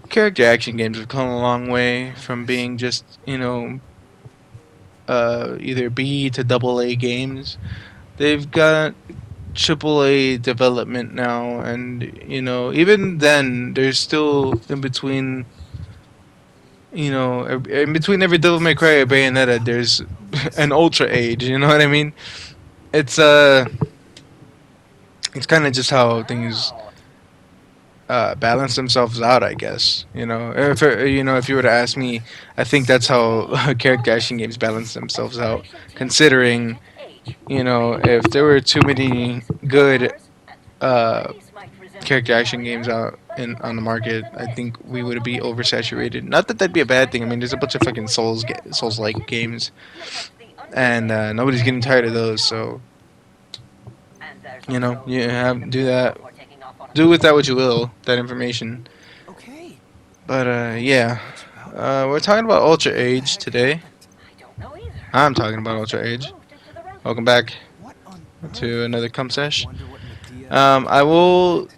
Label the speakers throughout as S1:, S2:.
S1: character action games have come a long way from being just, either B to double A games. They've got triple A development now, and even then, there's still in between. In between every Devil May Cry or Bayonetta, there's an Ultra Age. You know what I mean? It's it's kind of just how things balance themselves out, I guess. If you were to ask me, I think that's how character action games balance themselves out. Considering, if there were too many good uh, character action games out in on the market, I think we would be oversaturated. Not that that'd be a bad thing. I mean, there's a bunch of fucking Souls like games, and nobody's getting tired of those. So you have do that. Do with that what you will. That information.
S2: Okay.
S1: But yeah, we're talking about Ultra Age today. I'm talking about Ultra Age. Welcome back
S2: What on
S1: to
S2: earth?
S1: another cum sesh.
S2: Wonder what Medea
S1: I will
S2: to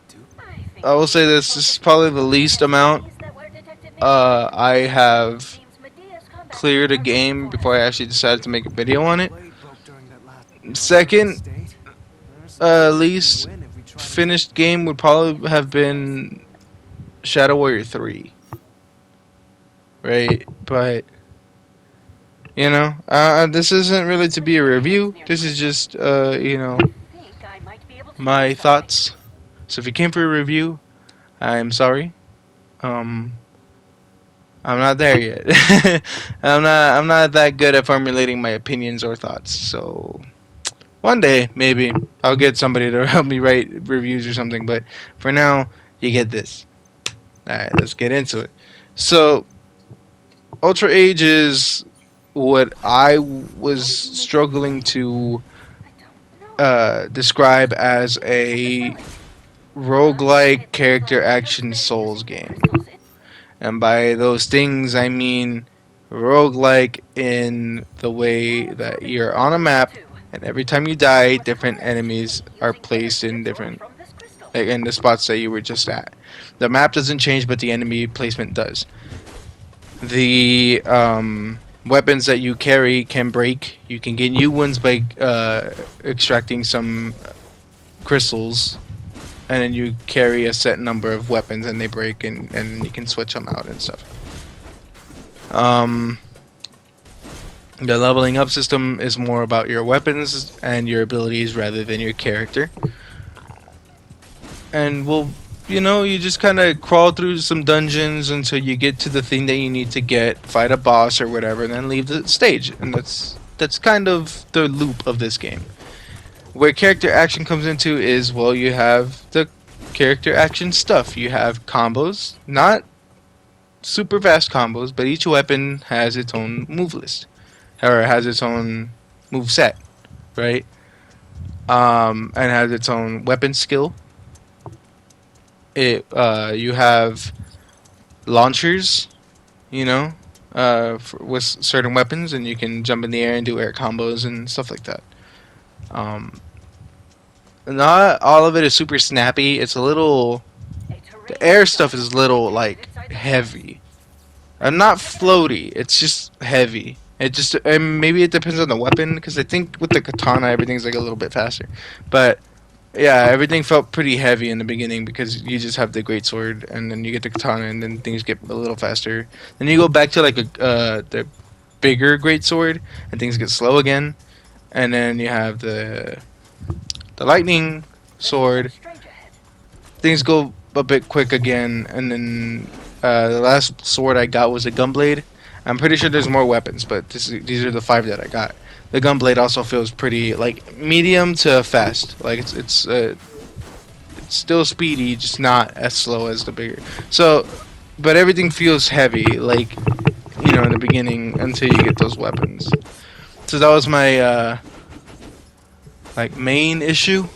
S2: do.
S1: say this is probably the least amount I have cleared a game before I actually decided to make a video on it.
S2: Blade broke during that
S1: Second
S2: state. There's
S1: least
S2: win if we try to-
S1: finished game would probably have been Shadow Warrior 3. Right? But this isn't really to be a review. This is just my thoughts. So if you came for a review, I'm sorry. Um I'm not there yet. I'm not that good at formulating my opinions or thoughts. So one day maybe I'll get somebody to help me write reviews or something, but for now you get this. All right, let's get into it. So Ultra Age is what I was struggling to describe as a roguelike character action Souls game. And by those things, I mean roguelike in the way that you're on a map, and every time you die, different enemies are placed in in the spots that you were just at. The map doesn't change, but the enemy placement does. The weapons that you carry can break. You can get new ones by extracting some crystals, and then you carry a set number of weapons and they break, and you can switch them out and stuff. The leveling up system is more about your weapons and your abilities rather than your character. And you just kind of crawl through some dungeons until you get to the thing that you need to get, fight a boss or whatever, and then leave the stage. And that's kind of the loop of this game. Where character action comes into is, well, you have the character action stuff. You have combos, not super fast combos, but each weapon has its own move list, or has its own move set, right? And has its own weapon skill. You have launchers, with certain weapons, and you can jump in the air and do air combos and stuff like that. Not all of it is super snappy. It's a little. The air stuff is a little like heavy. Not floaty. It's just heavy. And maybe it depends on the weapon, because I think with the katana everything's like a little bit faster. But yeah, everything felt pretty heavy in the beginning because you just have the great sword, and then you get the katana, and then things get a little faster. Then you go back to like the bigger great sword, and things get slow again. And then you have the lightning sword. Things go a bit quick again, and then the last sword I got was a gunblade. I'm pretty sure there's more weapons, but these are the 5 that I got. The gunblade also feels pretty like medium to fast. Like it's still speedy, just not as slow as the bigger. So, but everything feels heavy, like in the beginning until you get those weapons. So that was my like main issue,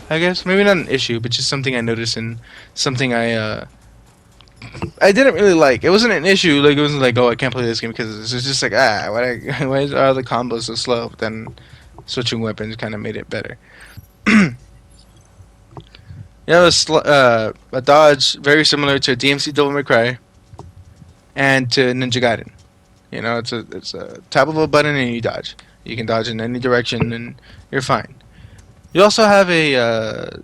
S1: I guess. Maybe not an issue, but just something I noticed, and something I didn't really like. It wasn't an issue. Like, it wasn't like, oh, I can't play this game because it's just like, why are the combos so slow? But then switching weapons kind of made it better. You have a dodge very similar to DMC Devil May Cry and to Ninja Gaiden. You know, it's a tap of a button and you dodge. You can dodge in any direction and you're fine. You also have a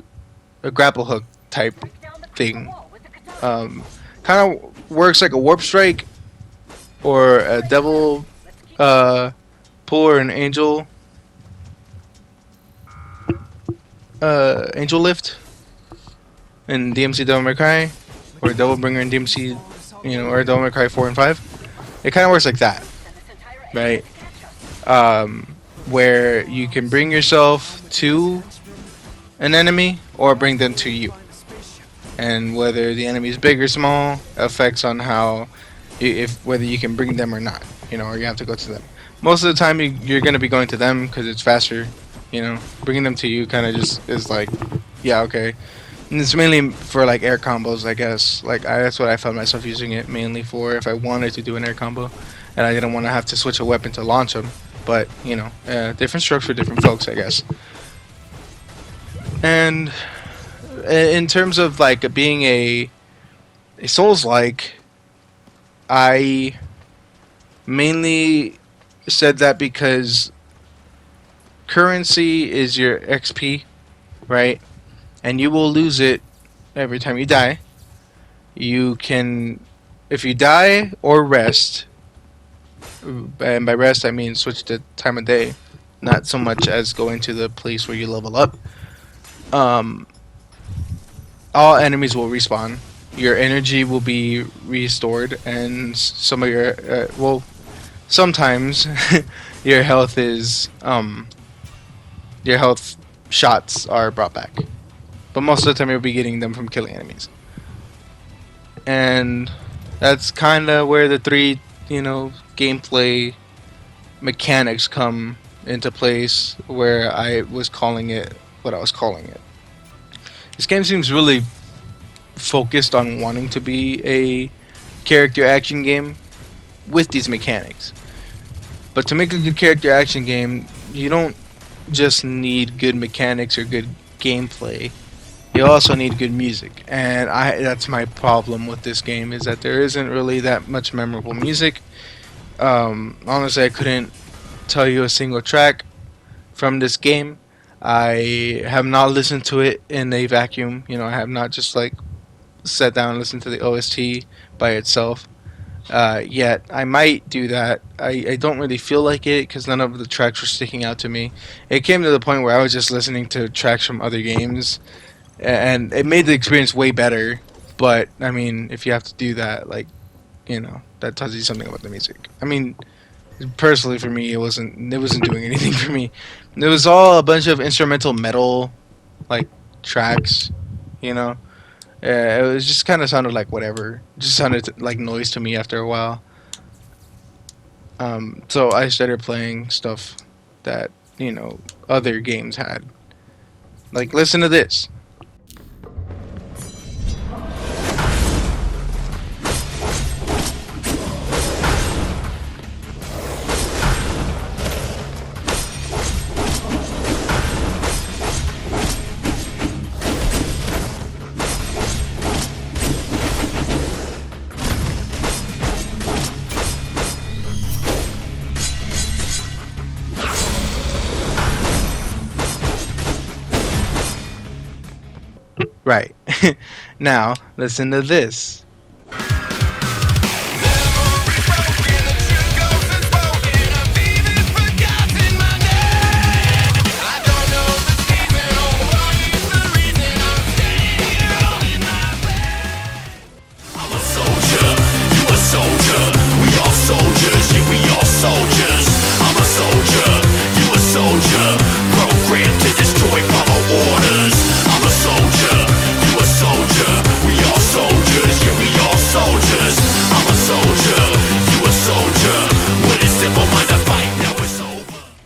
S1: grapple hook type thing. Kind of works like a warp strike or a devil pull or an angel lift in DMC Devil May Cry or Devil Bringer in DMC, or Devil May Cry 4 and 5. It kind of works like that, right? Where you can bring yourself to an enemy or bring them to you, and whether the enemy is big or small affects on how if whether you can bring them or not, or you have to go to them. Most of the time you're going to be going to them because it's faster. Bringing them to you kind of just is like, yeah, okay. And it's mainly for like air combos, I guess. That's what I found myself using it mainly for if I wanted to do an air combo and I didn't want to have to switch a weapon to launch them. But different strokes for different folks, I guess. And in terms of like being a Souls-like, I mainly said that because currency is your XP, right? And you will lose it every time you die. You can, if you die or rest, and by rest I mean switch the time of day, not so much as going to the place where you level up. All enemies will respawn. Your energy will be restored, and some of your sometimes your health is your health shots are brought back, but most of the time you'll be getting them from killing enemies. And that's kind of where the three gameplay mechanics come into place, where I was calling it what I was calling it. This game seems really focused on wanting to be a character action game with these mechanics. But to make a good character action game, you don't just need good mechanics or good gameplay. You also need good music. And that's my problem with this game, is that there isn't really that much memorable music. Honestly, I couldn't tell you a single track from this game. I have not listened to it in a vacuum. I have not just like sat down and listened to the OST by itself. Yet I might do that. I don't really feel like it because none of the tracks were sticking out to me. It came to the point where I was just listening to tracks from other games, and it made the experience way better. But I mean, if you have to do that, that tells you something about the music. I mean, personally for me, it wasn't doing anything for me. It was all a bunch of instrumental metal like tracks, it was just kind of sounded like whatever. It just sounded like noise to me after a while. So I started playing stuff that other games had. Like, listen to this. Right. Now, listen to this.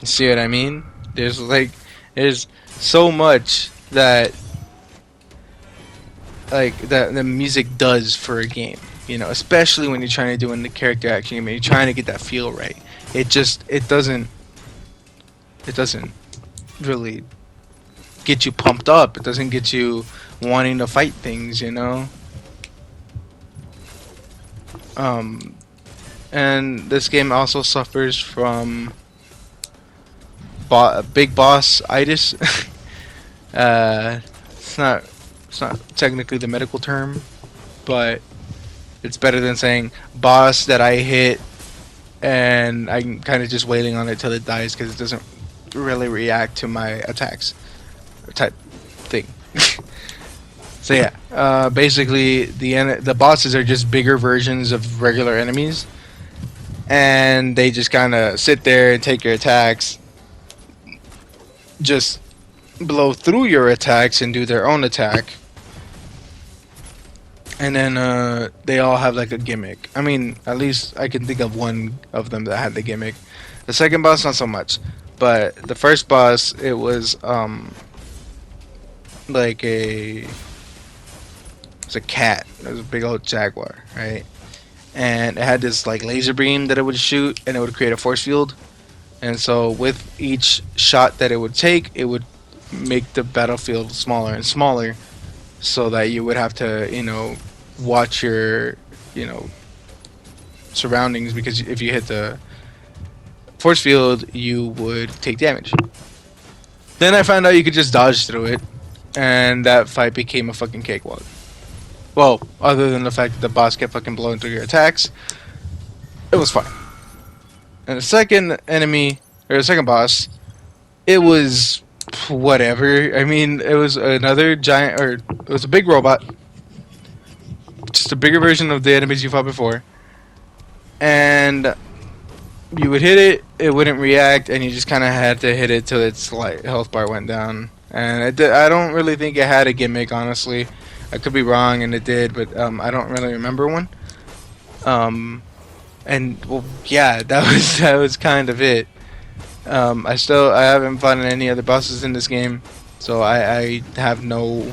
S1: See what I mean? There's so much that the music does for a game, especially when you're trying to do in the character action game and you're trying to get that feel right. It doesn't really get you pumped up. It doesn't get you wanting to fight things, you know. Um, and this game also suffers from big boss itis. It's not technically the medical term, but it's better than saying boss that I hit and I'm kind of just wailing on it till it dies because it doesn't really react to my attacks type thing. So yeah, basically the bosses are just bigger versions of regular enemies, and they just kind of sit there and take your attacks, just blow through your attacks and do their own attack. And then they all have like a gimmick. I mean, at least I can think of one of them that had the gimmick. The second boss, not so much. But the first boss, it was like it's a cat. It was a big old jaguar, right? And it had this like laser beam that it would shoot, and it would create a force field. And so with each shot that it would take, it would make the battlefield smaller and smaller, so that you would have to, watch your, surroundings, because if you hit the force field, you would take damage. Then I found out you could just dodge through it, and that fight became a fucking cakewalk. Well, other than the fact that the boss kept fucking blowing through your attacks, it was fine. And the second enemy, or the second boss, it was whatever. I mean, it was another giant, or it was a big robot, just a bigger version of the enemies you fought before. And you would hit it, it wouldn't react, and you just kind of had to hit it till its like health bar went down. And I don't really think it had a gimmick, honestly. I could be wrong, and it did, but I don't really remember one. And well, yeah, that was kind of it. I haven't found any other bosses in this game, so I have no,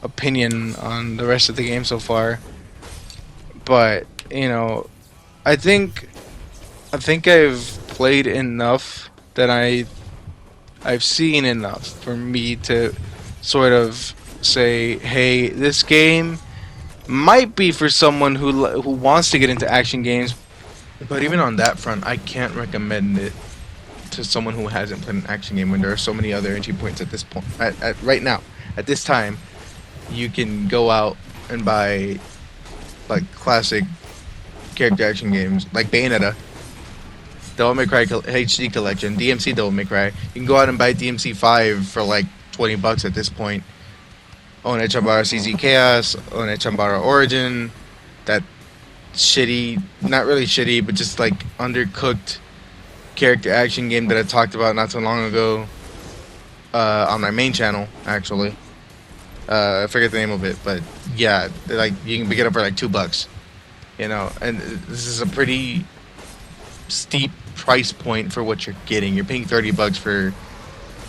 S1: opinion on the rest of the game so far. But I think I've played enough that I've seen enough for me to sort of say, hey, this game might be for someone who wants to get into action games. But even on that front, I can't recommend it to someone who hasn't played an action game when there are so many other entry points at this point. Right now, at this time, you can go out and buy like classic character action games like Bayonetta, Devil May Cry HD Collection, DMC Devil May Cry. You can go out and buy DMC 5 for like $20 at this point. One Chambara CZ Chaos, One Chambara Origin, that shitty, not really shitty, but just like undercooked character action game that I talked about not so long ago on my main channel, actually. I forget the name of it, but yeah, like you can pick it up for like $2, and this is a pretty steep price point for what you're getting. You're paying $30 for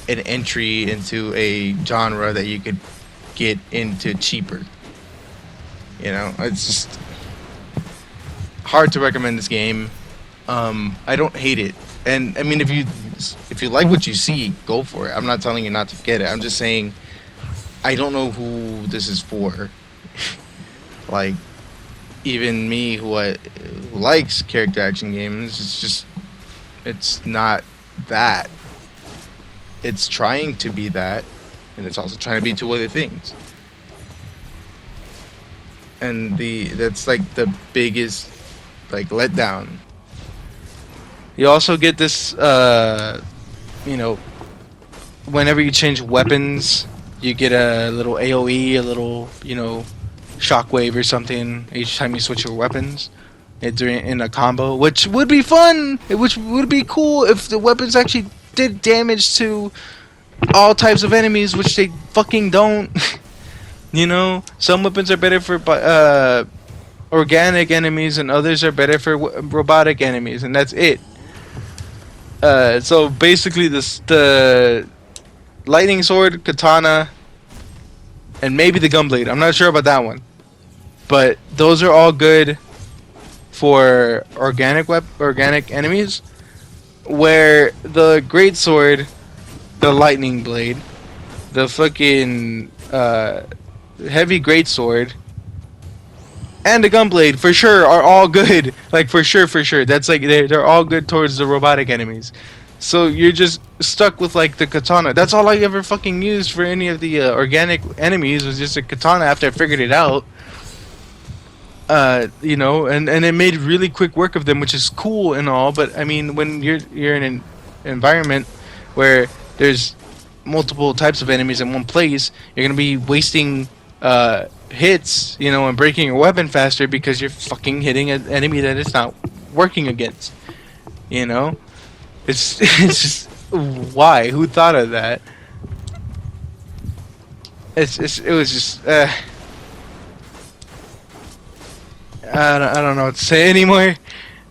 S1: an entry into a genre that you could get into cheaper. It's just hard to recommend this game. I don't hate it, and I mean, if you like what you see, go for it. I'm not telling you not to get it. I'm just saying I don't know who this is for. Like, even me, who likes character action games, it's not that. It's trying to be that, and it's also trying to be two other things. And that's like the biggest like letdown. You also get this, whenever you change weapons, you get a little AOE, a little, shockwave or something each time you switch your weapons. In a combo, which would be fun. Which would be cool if the weapons actually did damage to all types of enemies, which they fucking don't. Some weapons are better for organic enemies, and others are better for robotic enemies, and that's it. So basically, the lightning sword, katana, and maybe the gunblade. I'm not sure about that one, but those are all good for organic enemies. Where the great sword, the lightning blade, the fucking heavy greatsword, and the gunblade for sure are all good. Like for sure, for sure. That's like they're all good towards the robotic enemies. So you're just stuck with like the katana. That's all I ever fucking used for any of the organic enemies was just a katana after I figured it out. You know, and it made really quick work of them, which is cool and all. But I mean, when you're in an environment where there's multiple types of enemies in one place, you're gonna be wasting hits, you know, and breaking your weapon faster because you're fucking hitting an enemy that it's not working against. You know, it's just why? Who thought of that? It was just I don't know what to say anymore.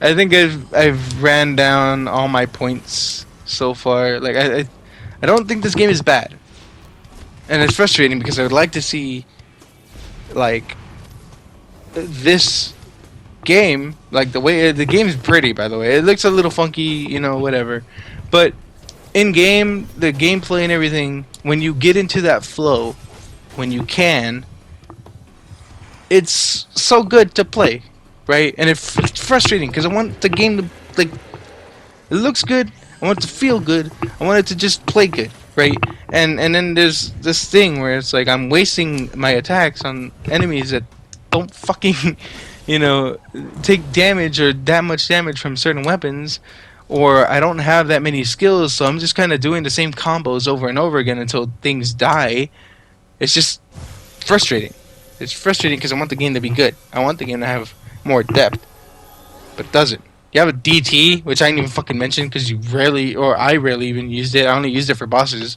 S1: I think I've ran down all my points so far. Like I don't think this game is bad, and it's frustrating because I would like to see like this game, like the way the game is pretty. By the way, it looks a little funky, you know, whatever, but in game the gameplay and everything, when you get into that flow, when you can, it's so good to play, right? And it's frustrating because I want the game to like it looks good. I want it to feel good. I want it to just play good, right? And then there's this thing where it's like I'm wasting my attacks on enemies that don't fucking, you know, take damage or that much damage from certain weapons, or I don't have that many skills, so I'm just kind of doing the same combos over and over again until things die. It's just frustrating. It's frustrating because I want the game to be good. I want the game to have more depth, but it doesn't. You have a DT, which I didn't even fucking mention because you rarely, or I rarely even used it. I only used it for bosses.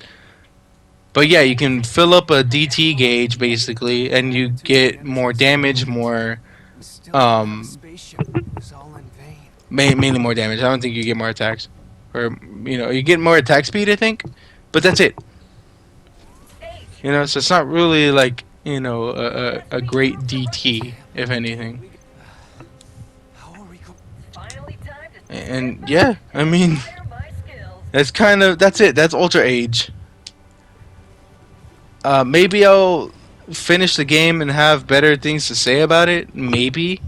S1: But yeah, you can fill up a DT gauge basically, and you get more damage, more,
S2: Spaceship was all in vain.
S1: mainly more damage. I don't think you get more attacks, or you know, you get more attack speed, I think, but that's it. You know, so it's not really like you know a great DT, if anything.
S2: How are we go?
S1: And yeah, I mean, that's it. That's Ultra Age. Maybe I'll finish the game and have better things to say about it. Maybe.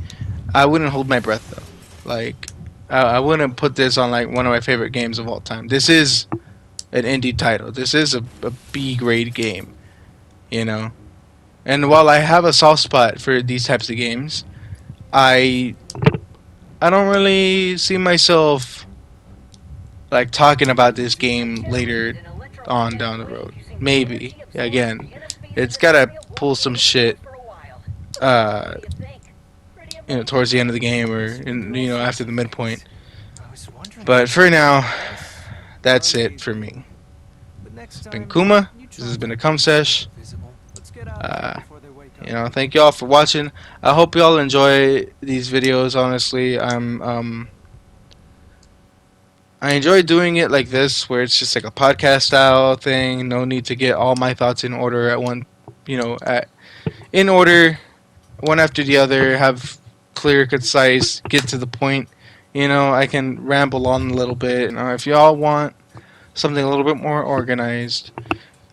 S1: I wouldn't hold my breath though. Like, I wouldn't put this on like one of my favorite games of all time. This is an indie title. This is a B grade game. You know. And while I have a soft spot for these types of games, I don't really see myself like talking about this game later on down the road. Maybe again, it's gotta pull some shit, uh, you know, towards the end of the game or you know after the midpoint.
S2: I was wondering.
S1: But for now, that's it for me.
S2: But next
S1: It's been
S2: time,
S1: Kuma.
S2: you
S1: This
S2: try
S1: has been a
S2: to
S1: cum sesh.
S2: visible. Let's get out of
S1: Uh,
S2: here before they wake up.
S1: You know, thank y'all for watching. I hope y'all enjoy these videos. Honestly, I enjoy doing it like this, where it's just like a podcast style thing. No need to get all my thoughts in order at one, you know, in order, one after the other. Have clear, concise, get to the point. You know, I can ramble on a little bit. You know, if y'all want something a little bit more organized,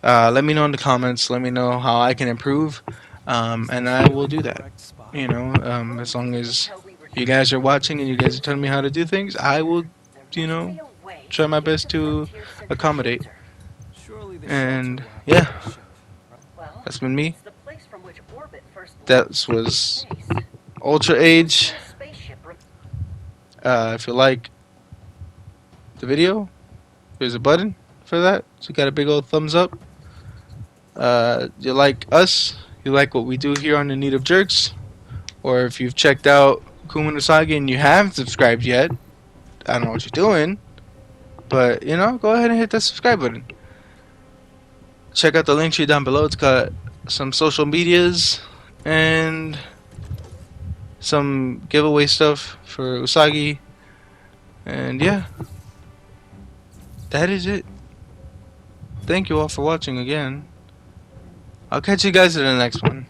S1: let me know in the comments. Let me know how I can improve, and I will do that.
S2: Correct spot.
S1: You know, as long as you guys are watching and you guys are telling me how to do things, I will, you know, try my best to accommodate.
S2: Surely the
S1: And,
S2: shelter will have
S1: yeah.
S2: a ship.
S1: That's been me. That was Ultra Age. If you like the video, there's a button for that. So you got a big old thumbs up. You like us, you like what we do here on the Need of Jerks, or if you've checked out Kuma Usagi and you haven't subscribed yet, I don't know what you're doing, but you know, go ahead and hit that subscribe button. Check out the link tree down below. It's got some social medias and some giveaway stuff for Usagi, and yeah, that is it. Thank you all for watching again. I'll catch you guys in the next one.